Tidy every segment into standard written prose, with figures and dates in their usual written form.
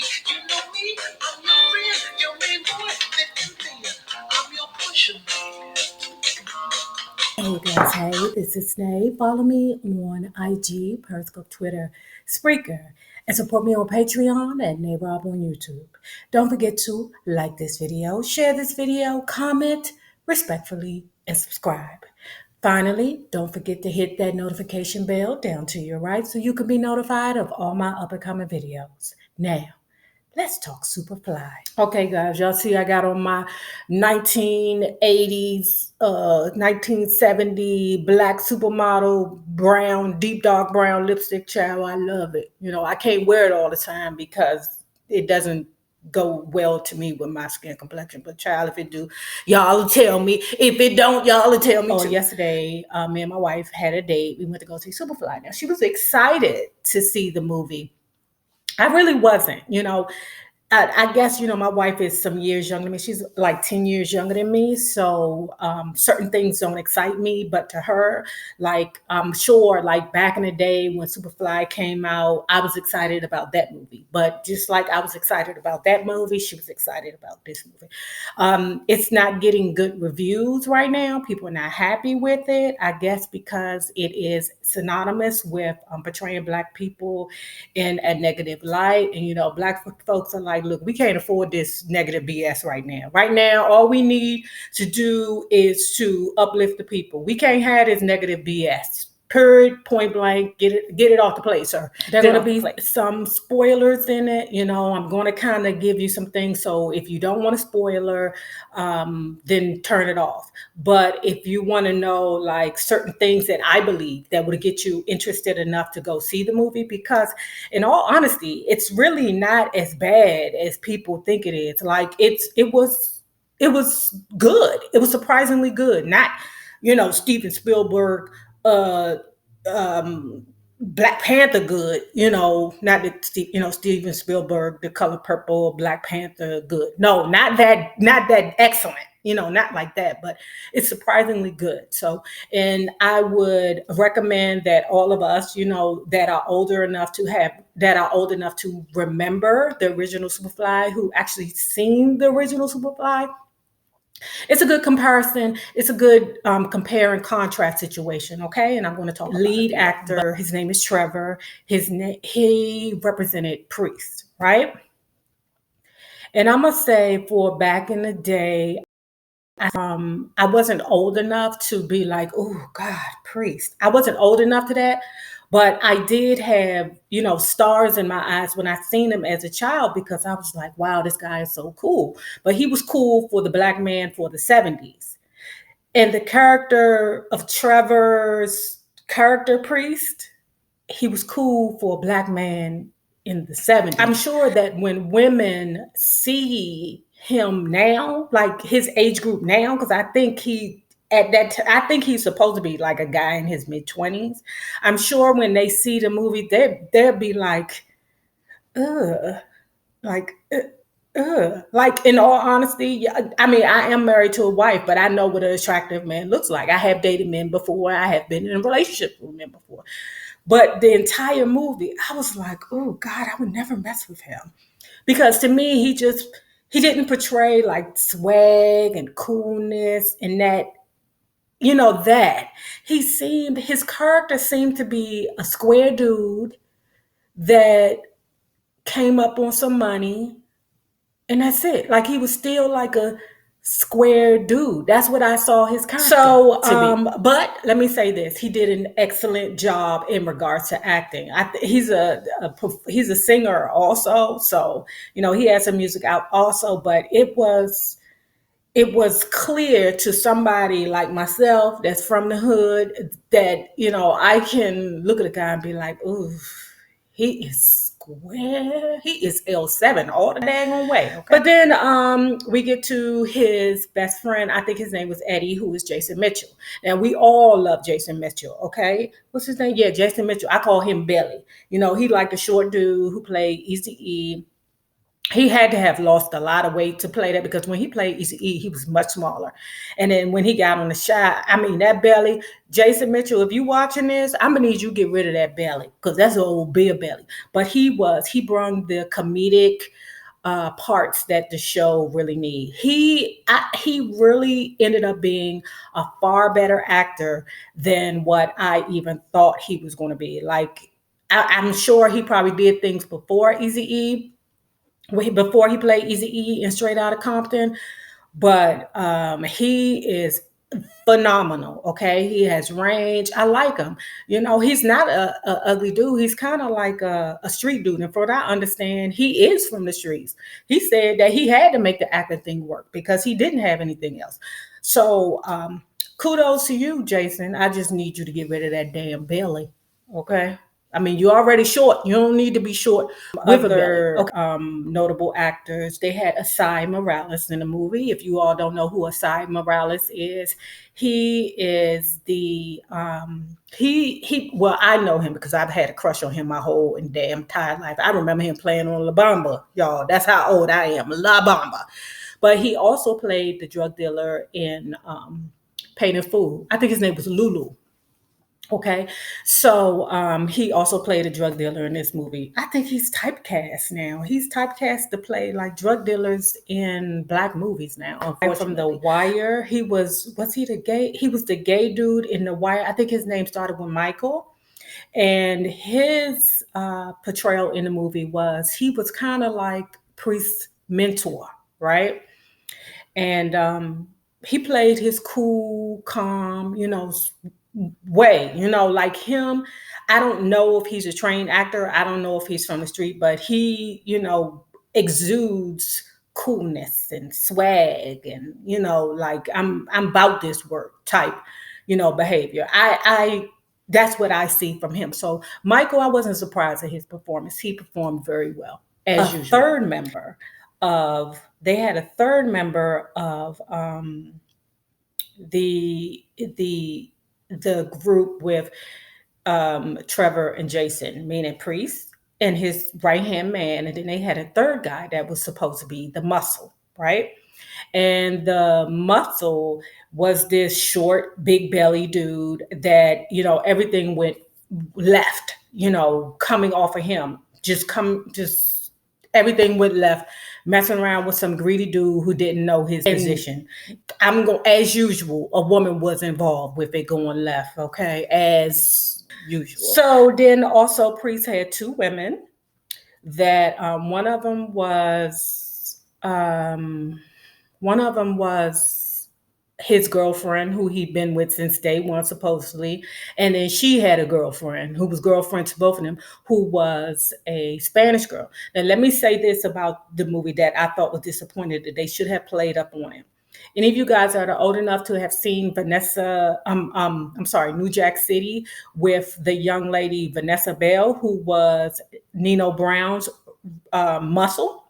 You know me, I'm your friend, your main boy, I'm your pusher. Hey guys, hey, this is Snay. Follow me on IG, Periscope, Twitter, Spreaker, and support me on Patreon and Nayrob on YouTube. Don't forget to like this video, share this video, comment respectfully, and subscribe. Finally, don't forget to hit that notification bell down to your right so you can be notified of all my up and coming videos. Now, let's talk Superfly. Okay, guys, y'all see I got on my 1980s, 1970 black supermodel brown, deep dark brown lipstick, child. I love it. You know, I can't wear it all the time because it doesn't go well to me with my skin complexion. But child, if it do, y'all will tell me. If it don't, y'all will tell me too. Yesterday, me and my wife had a date. We went to go see Superfly. Now, she was excited to see the movie. I really wasn't, I guess, my wife is some years younger than me. She's like 10 years younger than me. So certain things don't excite me. But to her, like, I'm sure, like back in the day when Superfly came out, I was excited about that movie. But just like I was excited about that movie, she was excited about this movie. It's not getting good reviews right now. People are not happy with it, I guess, because it is synonymous with portraying Black people in a negative light. And, Black folks are like, look, we can't afford this negative BS right now. Right now, all we need to do is to uplift the people. We can't have this negative BS. Period, point blank, get it off the plate, sir. There are going to be some spoilers in it. I'm going to kind of give you some things. So if you don't want a spoiler, then turn it off. But if you want to know like certain things that I believe that would get you interested enough to go see the movie, because in all honesty, it's really not as bad as people think it is. Like it was good. It was surprisingly good. Not, Steven Spielberg, Black Panther good, not that Steven Spielberg, The Color Purple, Black Panther good. No, not that excellent, not like that, but it's surprisingly good. So, and I would recommend that all of us, that are old enough to remember the original Superfly, who actually seen the original Superfly. It's a good comparison. It's a good compare and contrast situation, okay? And I'm going to talk about lead actor. His name is Trevor. He represented Priest, right? And I'm going to say for back in the day, I wasn't old enough to be like, oh, God, Priest. I wasn't old enough to that. But I did have, stars in my eyes when I seen him as a child, because I was like, wow, this guy is so cool. But he was cool for the Black man for the 70s. And the character of Trevor's character Priest, he was cool for a Black man in the 70s. I'm sure that when women see him now, like his age group now, because I think I think he's supposed to be like a guy in his mid-20s. I'm sure when they see the movie, they'll be like, ugh, like, like in all honesty, I mean, I am married to a wife, but I know what an attractive man looks like. I have dated men before. I have been in a relationship with men before. But the entire movie, I was like, oh God, I would never mess with him. Because to me, he didn't portray like swag and coolness and that, that his character seemed to be a square dude that came up on some money, and that's it. Like he was still like a square dude. That's what I saw his character. So, but let me say this: he did an excellent job in regards to acting. He's a singer also, so he has some music out also. But it was clear to somebody like myself that's from the hood that, I can look at a guy and be like, ooh, he is square. He is L7 all the dang way. Okay? But then we get to his best friend. I think his name was Eddie, who is Jason Mitchell. Now, we all love Jason Mitchell, okay? What's his name? Yeah, Jason Mitchell. I call him Billy. He like the short dude who played Eazy-E he had to have lost a lot of weight to play that, because when he played Eazy-E, he was much smaller. And then when he got on the shot, I mean, that belly, Jason Mitchell, if you watching this, I'm gonna need you to get rid of that belly, because that's an old beer belly. But he brought the comedic parts that the show really need. He really ended up being a far better actor than what I even thought he was going to be. Like, I'm sure he probably did things before Easy before he played Easy E in Straight Outta Compton, but he is phenomenal. Okay, he has range. I like him. You know, he's not a ugly dude. He's kind of like a street dude. And for what I understand, he is from the streets. He said that he had to make the acting thing work because he didn't have anything else. So kudos to you, Jason. I just need you to get rid of that damn belly. Okay. I mean, you're already short. You don't need to be short with other notable actors. They had Asai Morales in the movie. If you all don't know who Asai Morales is, he is the he. Well, I know him because I've had a crush on him my whole and damn entire life. I remember him playing on La Bamba, y'all. That's how old I am, La Bamba. But he also played the drug dealer in Pain and Food. I think his name was Lulu. Okay, so he also played a drug dealer in this movie. I think he's typecast now. He's typecast to play like drug dealers in black movies now. From The Wire, was he the gay? He was the gay dude in The Wire. I think his name started with Michael, and his portrayal in the movie was he was kind of like Priest's mentor, right? And he played his cool, calm, way, like him. I don't know if he's a trained actor. I don't know if he's from the street, but he, exudes coolness and swag and, like I'm about this work type, behavior. I that's what I see from him. So Michael, I wasn't surprised at his performance. He performed very well as usual. They had a third member of the the the group with Trevor and Jason, meaning Priest and his right hand man, and then they had a third guy that was supposed to be the muscle, right? And the muscle was this short, big belly dude that everything went left, coming off of him, just everything went left, messing around with some greedy dude who didn't know his position. I'm going as usual. A woman was involved with it going left. Okay, as usual. So then also Priest had two women that one of them was his girlfriend who he'd been with since day one, supposedly. And then she had a girlfriend who was girlfriend to both of them, who was a Spanish girl. Now, let me say this about the movie that I thought was disappointed that they should have played up on it. Any of you guys that are old enough to have seen New Jack City with the young lady Vanessa Bell, who was Nino Brown's muscle?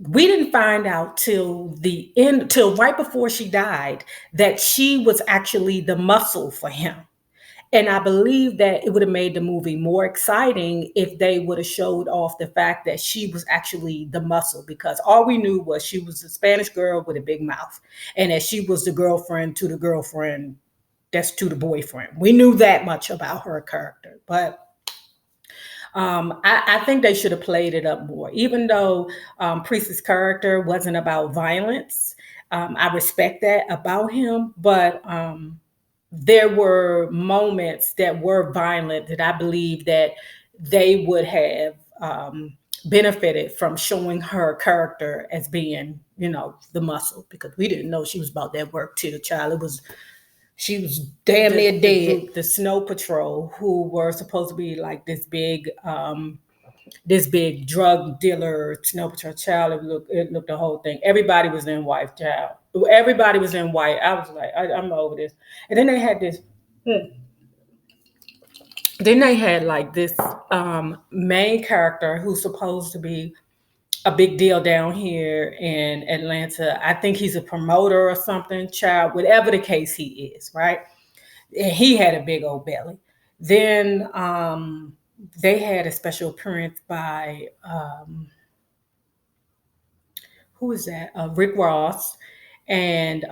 We didn't find out till the end, till right before she died, that she was actually the muscle for him. And I believe that it would have made the movie more exciting if they would have showed off the fact that she was actually the muscle, because all we knew was she was a Spanish girl with a big mouth and that she was the girlfriend to the girlfriend that's to the boyfriend. We knew that much about her character, but I think they should have played it up more, even though Priest's character wasn't about violence. I respect that about him, but there were moments that were violent that I believe that they would have benefited from showing her character as being, the muscle, because we didn't know she was about that work till the child. She was damn near dead. The Snow Patrol, who were supposed to be like this big drug dealer Snow Patrol child. It looked the whole thing. Everybody was in white, child. Everybody was in white. I was like, I'm over this. And then they had this. Then they had like this main character who's supposed to be a big deal down here in Atlanta. I think he's a promoter or something, child, whatever the case he is, right? And he had a big old belly. Then they had a special appearance by who is that? Rick Ross, and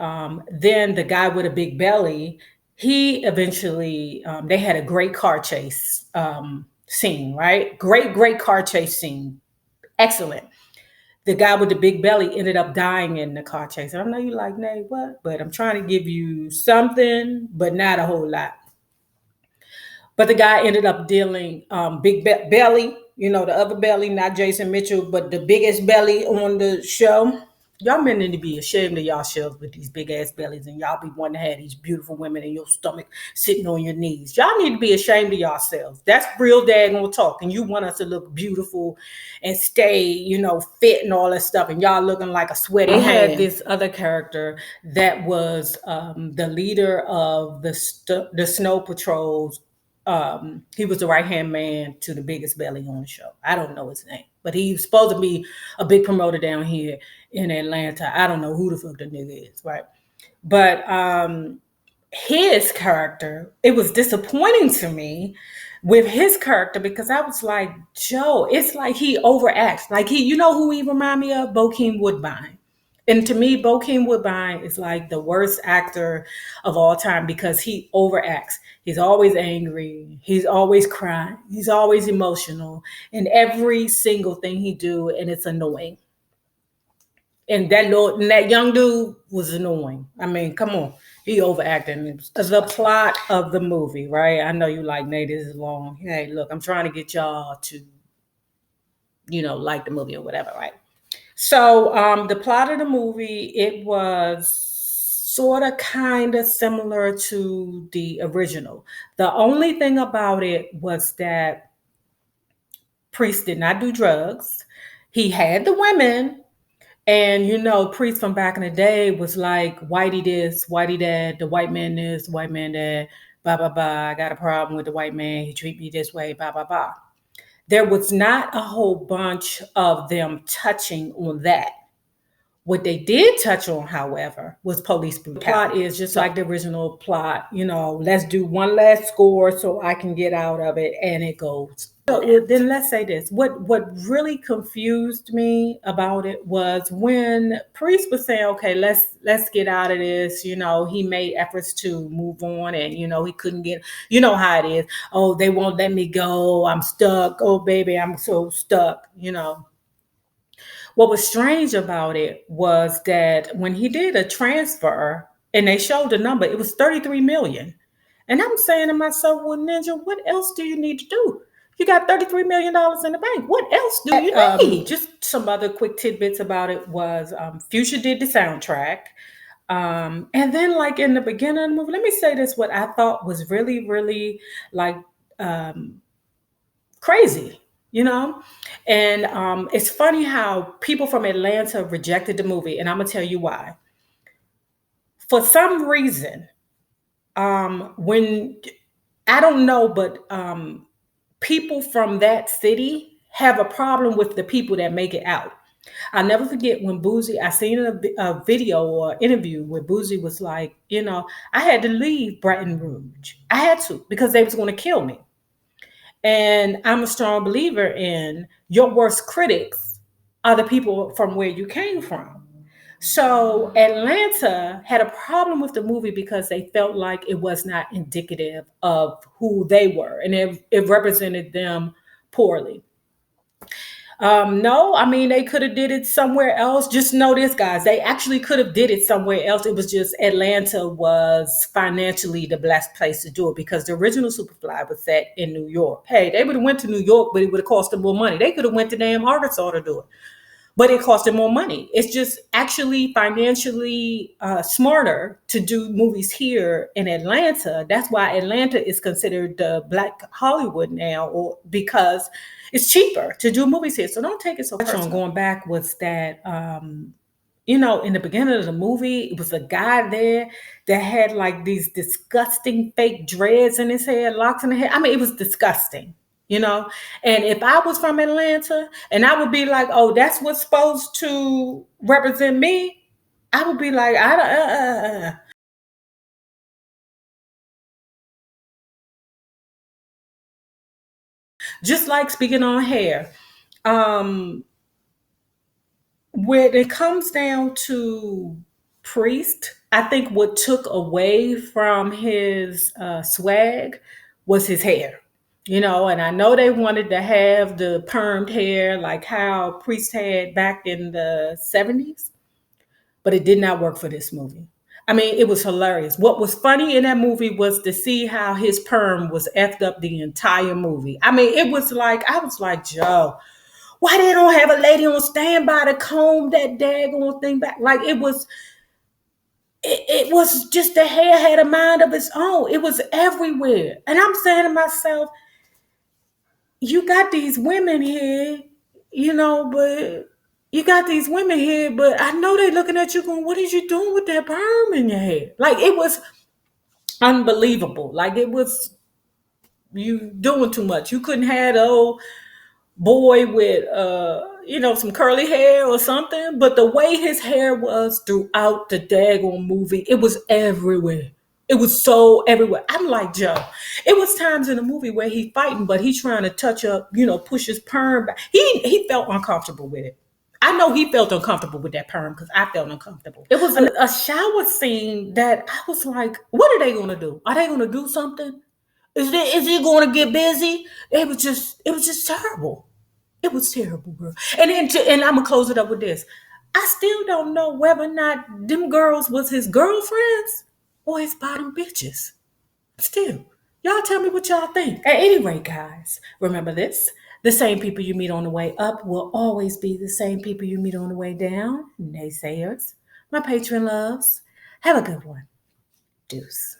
then the guy with a big belly. He eventually they had a great car chase scene, right? Great car chase scene, excellent. The guy with the big belly ended up dying in the car chase. And I know you like, Nay, what? But I'm trying to give you something, but not a whole lot. But the guy ended up dealing belly, the other belly, not Jason Mitchell, but the biggest belly on the show. Y'all men need to be ashamed of y'all selves with these big ass bellies, and y'all be wanting to have these beautiful women in your stomach sitting on your knees. Y'all need to be ashamed of yourselves. That's real daggone talk. And you want us to look beautiful and stay, fit and all that stuff, and y'all looking like a sweaty hand. They had this other character that was the leader of the snow patrols. He was the right hand man to the biggest belly on the show. I don't know his name, but he's supposed to be a big promoter down here in Atlanta. I don't know who the fuck the nigga is, right? But his character, it was disappointing to me with his character because I was like, Joe, it's like he overacts. Like who he remind me of? Bokeem Woodbine. And to me, Bokeem Woodbine is like the worst actor of all time because he overacts. He's always angry. He's always crying. He's always emotional in every single thing he do, and it's annoying. And that young dude was annoying. I mean, come on, he overacting. The plot of the movie, right? I know you like, Nate, this is long. Hey, look, I'm trying to get y'all to, like the movie or whatever, right? So the plot of the movie, it was sort of kind of similar to the original. The only thing about it was that Priest did not do drugs. He had the women, and Priest from back in the day was like, whitey this, whitey that, the white man this, white man that, blah, blah, blah. I got a problem with the white man. He treat me this way, blah, blah, blah. There was not a whole bunch of them touching on that. What they did touch on, however, was police brutality. The plot is just like the original plot. Let's do one last score so I can get out of it, and it goes. So then let's say this. What really confused me about it was when Priest was saying, okay, let's get out of this. He made efforts to move on, and he couldn't get, how it is. Oh, they won't let me go. I'm stuck. Oh, baby, I'm so stuck. What was strange about it was that when he did a transfer and they showed the number, it was 33 million. And I'm saying to myself, well, Ninja, what else do you need to do? You got $33 million in the bank. What else do you need? Just some other quick tidbits about it was Future did the soundtrack. And then like in the beginning of the movie, let me say this, what I thought was really, really like crazy, and it's funny how people from Atlanta rejected the movie, and I'm gonna tell you why. For some reason, when I don't know, but people from that city have a problem with the people that make it out. I'll never forget when Boozy, I seen a video or interview where Boozy was like, I had to leave Baton Rouge. I had to because they was going to kill me. And I'm a strong believer in your worst critics are the people from where you came from. So Atlanta had a problem with the movie because they felt like it was not indicative of who they were, and it represented them poorly. No, I mean they could have did it somewhere else. Just know this, guys. They actually could have did it somewhere else. It was just Atlanta was financially the best place to do it because the original Superfly was set in New York. Hey, they would have went to New York, but it would have cost them more money. They could have went to damn Arkansas to do it, but it cost them more money. It's just actually financially smarter to do movies here in Atlanta. That's why Atlanta is considered the Black Hollywood now, or because it's cheaper to do movies here. So don't take it so personal. Going back was that, in the beginning of the movie, it was a guy there that had like these disgusting fake dreads in his head, locks in the head. I mean, it was disgusting. And if I was from Atlanta and I would be like, oh, that's what's supposed to represent me, I would be like, I don't, Just like speaking on hair. when it comes down to Priest, I think what took away from his swag was his hair. And I know they wanted to have the permed hair like how Priest had back in the 70s, but it did not work for this movie. I mean, it was hilarious. What was funny in that movie was to see how his perm was effed up the entire movie. I mean, it was like, I was like, Joe, why they don't have a lady on standby to comb that daggone thing back? Like it was just the hair had a mind of its own. It was everywhere. And I'm saying to myself, you got these women here, but you got these women here, but I know they looking at you going, what is you doing with that perm in your hair? Like it was unbelievable. Like it was you doing too much. You couldn't have the old boy with some curly hair or something, but the way his hair was throughout the daggone movie, it was everywhere. It was so everywhere. I'm like, Joe, it was times in the movie where he fighting, but he trying to touch up, push his perm back. He felt uncomfortable with it. I know he felt uncomfortable with that perm because I felt uncomfortable. It was a shower scene that I was like, what are they going to do? Are they going to do something? Is it going to get busy? It was just terrible. It was terrible, girl. And I'm gonna close it up with this. I still don't know whether or not them girls was his girlfriends or his bottom bitches. Still, y'all tell me what y'all think. At any rate, guys, remember this: the same people you meet on the way up will always be the same people you meet on the way down. Naysayers, my patron loves. Have a good one. Deuce.